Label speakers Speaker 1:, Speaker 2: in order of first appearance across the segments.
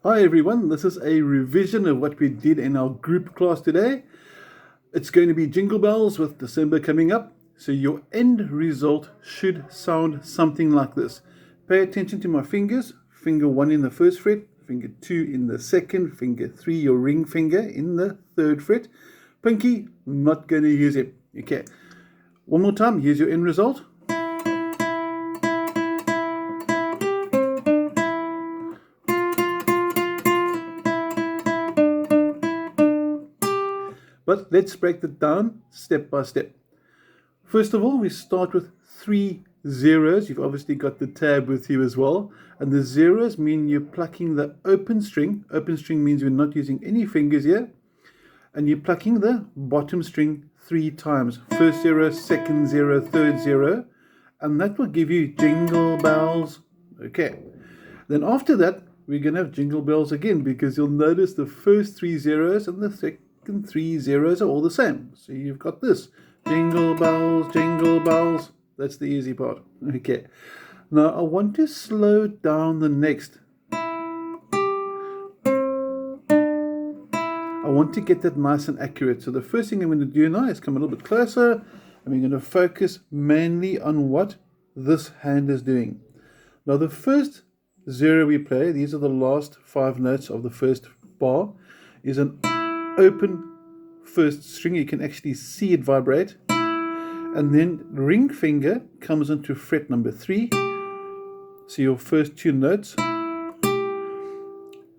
Speaker 1: Hi everyone, this is a revision of what we did in our group class today. It's going to be Jingle Bells with December coming up, so your end result should sound something like this. Pay attention to my fingers, finger 1 in the first fret, finger 2 in the second, finger 3 your ring finger in the third fret. Pinky, not going to use it. Okay, one more time, here's your end result. But let's break that down step by step. First of all, we start with 3 zeros. You've obviously got the tab with you as well. And the zeros mean you're plucking the open string. Open string means we're not using any fingers here. And you're plucking the bottom string 3 times. First zero, second zero, third zero. And that will give you Jingle Bells. Okay. Then after that, we're going to have Jingle Bells again, because you'll notice the first 3 zeros and the second 3 zeros are all the same. So you've got this. Jingle bells, jingle bells. That's the easy part. Okay. Now I want to slow down the next. I want to get that nice and accurate. So the first thing I'm going to do now is come a little bit closer, and we're going to focus mainly on what this hand is doing. Now the first zero we play, these are the last 5 notes of the first bar, is an open first string. You can actually see it vibrate, and then ring finger comes into fret number 3, so your first 2 notes.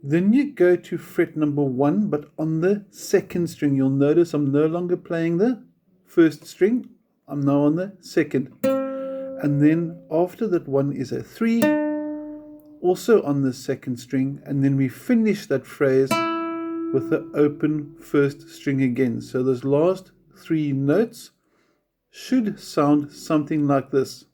Speaker 1: Then you go to fret number 1, but on the second string. You'll notice I'm no longer playing the first string, I'm now on the second, and then after that 1 is a 3, also on the second string, and then we finish that phrase with the open first string again. So those last 3 notes should sound something like this.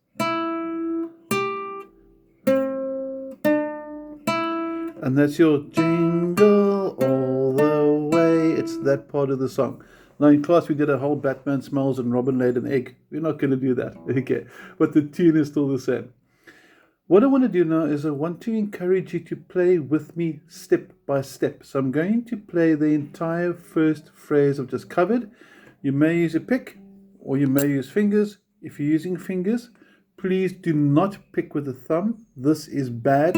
Speaker 1: And that's your jingle all the way. It's that part of the song. Now in class we did a whole Batman smells and Robin laid an egg. We're not going to do that. Okay, but the tune is still the same. What I want to do now is I want to encourage you to play with me step by step. So I'm going to play the entire first phrase I've just covered. You may use a pick or you may use fingers. If you're using fingers, please do not pick with the thumb. This is bad.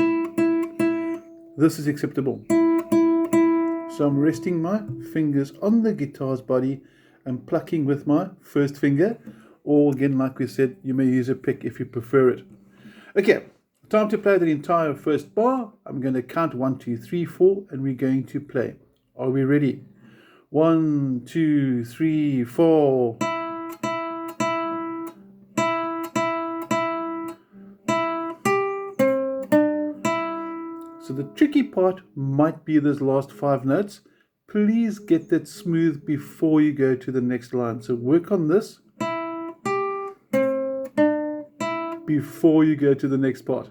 Speaker 1: This is acceptable. So I'm resting my fingers on the guitar's body and plucking with my first finger. Or again, like we said, you may use a pick if you prefer it. Okay. Time to play the entire first bar. I'm going to count 1, 2, 3, 4, and we're going to play. Are we ready? 1, 2, 3, 4. So the tricky part might be those last 5 notes. Please get that smooth before you go to the next line. So work on this before you go to the next part.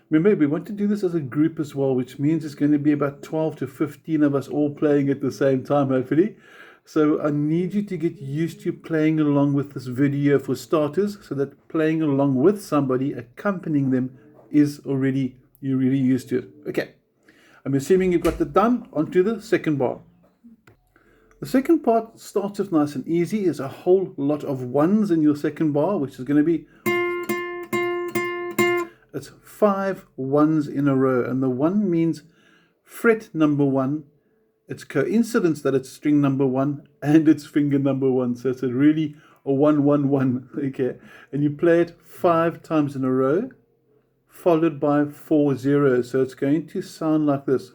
Speaker 1: Remember, we want to do this as a group as well, which means it's going to be about 12 to 15 of us all playing at the same time, hopefully. So I need you to get used to playing along with this video for starters, so that playing along with somebody, accompanying them, is already, you're really used to it. Okay, I'm assuming you've got that done. On to the second bar. The second part starts off nice and easy. There's a whole lot of ones in your second bar, which is going to be... It's 5 ones in a row, and the 1 means fret number 1. It's coincidence that it's string number 1 and it's finger number 1, so it's really a 1, 1, 1. Okay, and you play it 5 times in a row, followed by 4 zeros. So it's going to sound like this.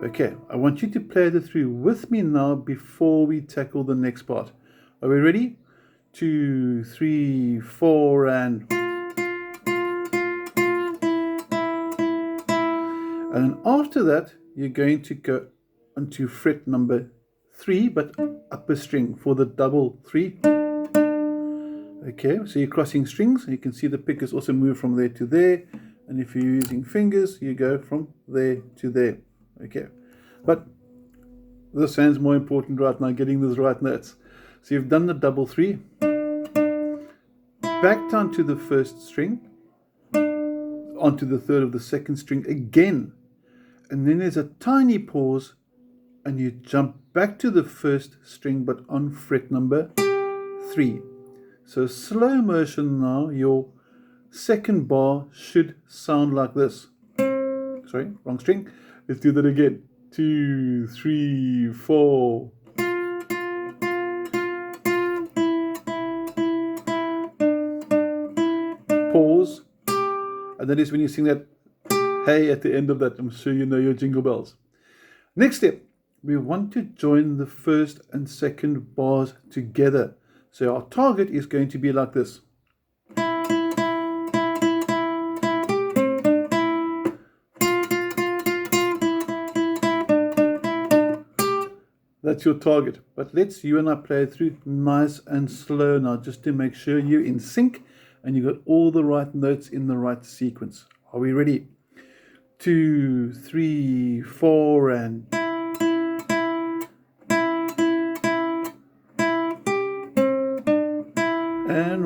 Speaker 1: Okay, I want you to play the through with me now before we tackle the next part. Are we ready? 2, 3, 4, and then after that you're going to go onto fret number 3, but upper string for the double 3. Okay, so you're crossing strings. You can see the pick is also moved from there to there, and if you're using fingers, you go from there to there. Okay, but this hand's more important right now, getting those right notes. So you've done the double 3, back down to the first string, onto the third of the second string again. And then there's a tiny pause and you jump back to the first string but on fret number 3. So slow motion now, your second bar should sound like this. Sorry, wrong string. Let's do that again. 2, 3, 4. Pause. And that is when you sing that hey at the end of that. I'm sure you know your Jingle Bells. Next step, we want to join the first and second bars together. So our target is going to be like this. That's your target. But you and I play it through nice and slow now, just to make sure you're in sync and you got all the right notes in the right sequence. Are we ready? 2, 3, 4, and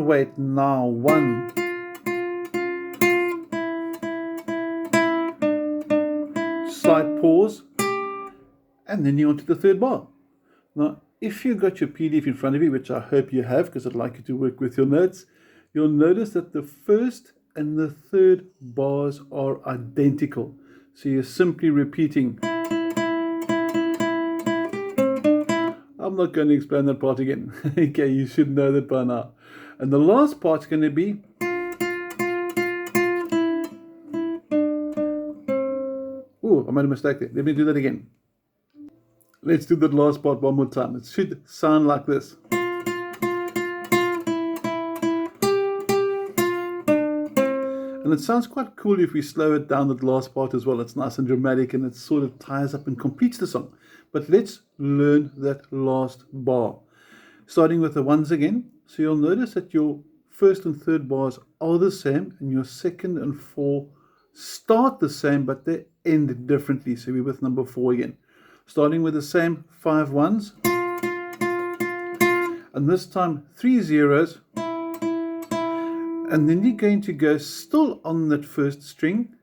Speaker 1: wait. Now 1, slight pause, and then you're onto the third bar. Now, if you've got your PDF in front of you, which I hope you have, because I'd like you to work with your notes, you'll notice that the first and the third bars are identical. So you're simply repeating. I'm not going to explain that part again. Okay, you should know that by now. And the last part's going to be oh, I made a mistake there. Let me do that again. Let's do that last part one more time. It should sound like this. And it sounds quite cool if we slow it down, that last part as well. It's nice and dramatic and it sort of ties up and completes the song. But let's learn that last bar. Starting with the ones again. So you'll notice that your first and third bars are the same and your second and 4 start the same, but they end differently. So we're with number 4 again. Starting with the same 5 ones. And this time 3 zeros. And then you're going to go still on that first string,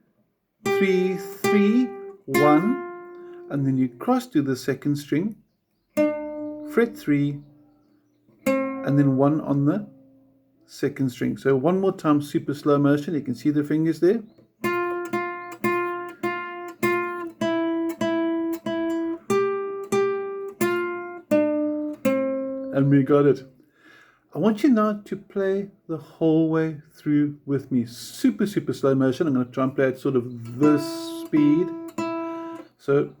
Speaker 1: 3, 3, 1, and then you cross to the second string, fret 3, and then 1 on the second string. So one more time, super slow motion. You can see the fingers there. And we got it. I want you now to play the whole way through with me. Super, super slow motion. I'm going to try and play it sort of this speed. So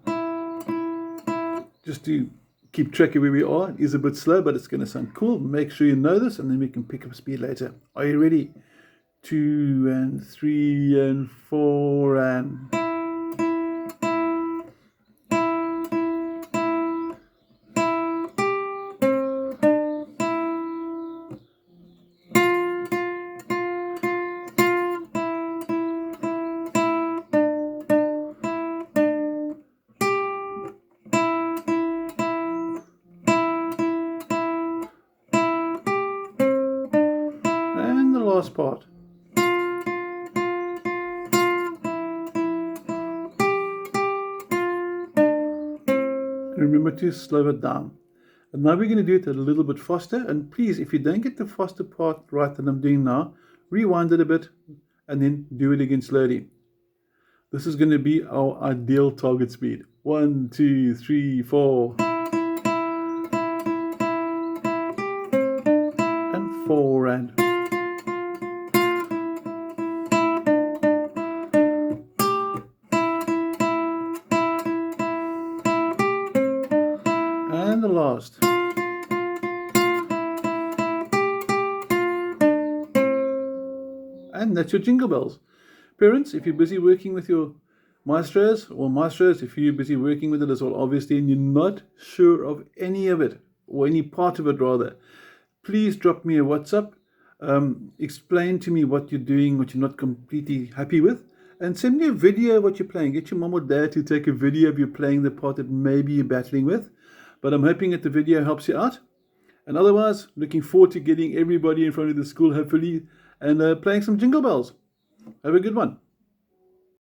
Speaker 1: just to keep track of where we are, it is a bit slow, but it's going to sound cool. Make sure you know this, and then we can pick up speed later. Are you ready? 2 and 3 and 4 and... and the last part. Remember to slow it down. And now we're going to do it a little bit faster. And please, if you don't get the faster part right that I'm doing now, rewind it a bit and then do it again slowly. This is going to be our ideal target speed. 1, 2, 3, 4. And 4 and... and the last. And that's your Jingle Bells. Parents, if you're busy working with your maestros, or maestros, if you're busy working with it as well, obviously, and you're not sure of any of it, or any part of it rather, please drop me a WhatsApp. Explain to me what you're doing, what you're not completely happy with, and send me a video of what you're playing. Get your mom or dad to take a video of you playing the part that maybe you're battling with. But I'm hoping that the video helps you out. And otherwise, looking forward to getting everybody in front of the school, hopefully, and playing some Jingle Bells. Have a good one.